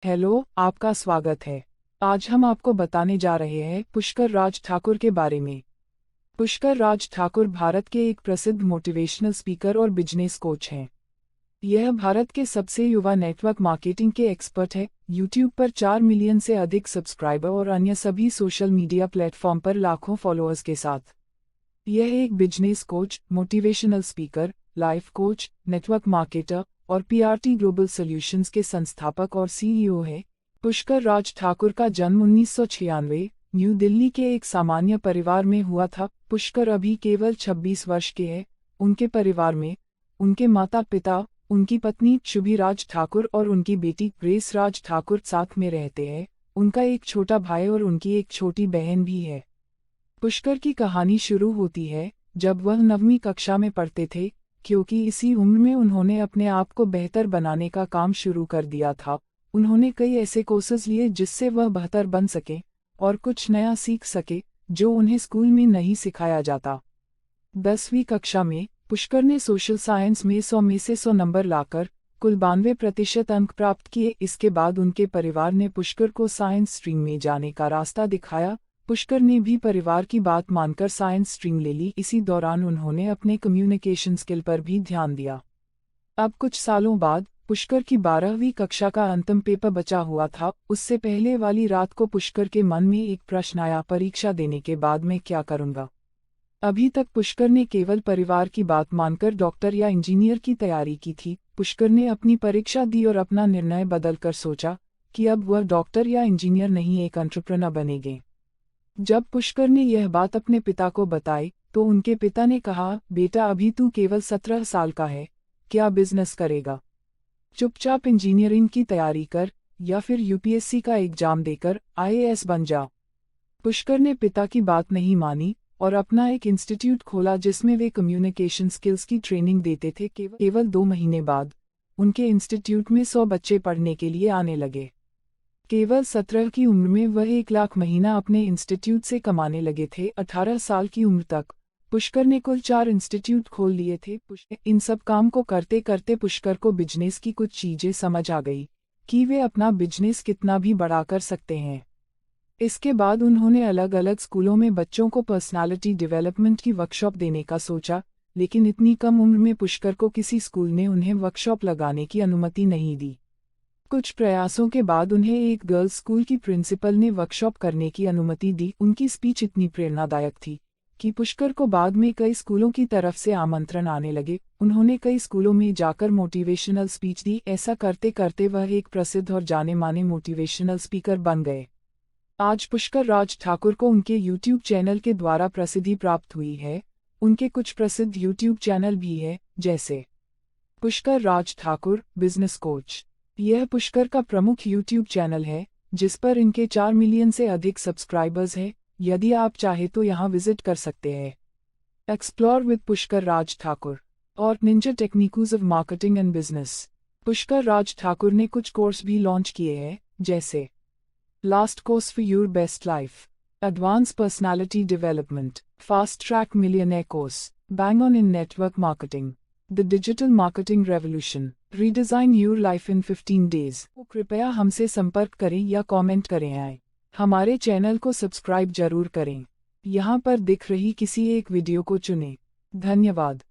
Hello, आपका स्वागत है। आज हम आपको बताने जा रहे हैं पुष्कर राज ठाकुर के बारे में। पुष्कर राज ठाकुर भारत के एक प्रसिद्ध मोटिवेशनल स्पीकर और बिजनेस कोच हैं। यह भारत के सबसे युवा नेटवर्क मार्केटिंग के एक्सपर्ट है। यूट्यूब पर 4 मिलियन से अधिक सब्सक्राइबर और अन्य सभी सोशल मीडिया प्लेटफॉर्म पर लाखों फॉलोअर्स के साथ। यह एक business coach, motivational speaker, life coach, network marketer और पीआरटी ग्लोबल सॉल्यूशंस के संस्थापक और सीईओ है। पुष्कर राज ठाकुर का जन्म 1996 न्यू दिल्ली के एक सामान्य परिवार में हुआ था। पुष्कर अभी केवल 26 वर्ष के हैं। उनके परिवार में उनके माता पिता, उनकी पत्नी शुभी राज ठाकुर और उनकी बेटी ग्रेस राज ठाकुर साथ में रहते हैं। उनका एक छोटा भाई और उनकी एक छोटी बहन भी है। पुष्कर की कहानी शुरू होती है जब वह 9वीं कक्षा में पढ़ते थे, क्योंकि इसी उम्र में उन्होंने अपने आप को बेहतर बनाने का काम शुरू कर दिया था। उन्होंने कई ऐसे कोर्सेज लिए जिससे वह बेहतर बन सके और कुछ नया सीख सके जो उन्हें स्कूल में नहीं सिखाया जाता। 10वीं कक्षा में पुष्कर ने सोशल साइंस में 100 में से 100 नंबर लाकर कुल 92% अंक प्राप्त किए। इसके बाद उनके परिवार ने पुष्कर को साइंस स्ट्रीम में जाने का रास्ता दिखाया। पुष्कर ने भी परिवार की बात मानकर साइंस स्ट्रीम ले ली। इसी दौरान उन्होंने अपने कम्युनिकेशन स्किल पर भी ध्यान दिया। अब कुछ सालों बाद पुष्कर की 12वीं कक्षा का अंतिम पेपर बचा हुआ था। उससे पहले वाली रात को पुष्कर के मन में एक प्रश्न आया, परीक्षा देने के बाद मैं क्या करूंगा। अभी तक पुष्कर ने केवल परिवार की बात मानकर डॉक्टर या इंजीनियर की तैयारी की थी। पुष्कर ने अपनी परीक्षा दी और अपना निर्णय बदलकर सोचा कि अब वह डॉक्टर या इंजीनियर नहीं, एक एंटरप्रेन्योर बनेंगे। जब पुष्कर ने यह बात अपने पिता को बताई तो उनके पिता ने कहा, बेटा अभी तू केवल 17 साल का है, क्या बिजनेस करेगा। चुपचाप इंजीनियरिंग की तैयारी कर या फिर यूपीएससी का एग्जाम देकर आईएएस बन जा। पुष्कर ने पिता की बात नहीं मानी और अपना एक इंस्टीट्यूट खोला जिसमें वे कम्युनिकेशन स्किल्स की ट्रेनिंग देते थे। केवल 2 महीने बाद उनके इंस्टीट्यूट में 100 बच्चे पढ़ने के लिए आने लगे। केवल 17 की उम्र में वह 1 लाख महीना अपने इंस्टीट्यूट से कमाने लगे थे। 18 साल की उम्र तक पुष्कर ने कुल 4 इंस्टीट्यूट खोल लिए थे। इन सब काम को करते करते पुष्कर को बिजनेस की कुछ चीजें समझ आ गई कि वे अपना बिजनेस कितना भी बड़ा कर सकते हैं। इसके बाद उन्होंने अलग अलग स्कूलों में बच्चों को पर्सनालिटी डेवलपमेंट की वर्कशॉप देने का सोचा, लेकिन इतनी कम उम्र में पुष्कर को किसी स्कूल ने उन्हें वर्कशॉप लगाने की अनुमति नहीं दी। कुछ प्रयासों के बाद उन्हें एक गर्ल्स स्कूल की प्रिंसिपल ने वर्कशॉप करने की अनुमति दी। उनकी स्पीच इतनी प्रेरणादायक थी कि पुष्कर को बाद में कई स्कूलों की तरफ से आमंत्रण आने लगे। उन्होंने कई स्कूलों में जाकर मोटिवेशनल स्पीच दी। ऐसा करते करते वह एक प्रसिद्ध और जाने माने मोटिवेशनल स्पीकर बन गए। आज पुष्कर राज ठाकुर को उनके यूट्यूब चैनल के द्वारा प्रसिद्धि प्राप्त हुई है। उनके कुछ प्रसिद्ध यूट्यूब चैनल भी है, जैसे पुष्कर राज ठाकुर बिजनेस कोच। यह पुष्कर का प्रमुख यूट्यूब चैनल है जिस पर इनके 4 मिलियन से अधिक सब्सक्राइबर्स हैं। यदि आप चाहे तो यहाँ विजिट कर सकते हैं। एक्सप्लोर विद पुष्कर राज ठाकुर और ninja techniques of marketing and business. Pushkar Raj Thakur ने कुछ कोर्स भी लॉन्च किए हैं, जैसे last course for your best life, advance personality development, fast track millionaire course, bang on in network marketing, the digital marketing revolution, redesign your life in 15 days. कृपया हमसे संपर्क करें या कमेंट करें। आए हमारे चैनल को सब्सक्राइब जरूर करें। यहाँ पर दिख रही किसी एक वीडियो को चुनें। धन्यवाद।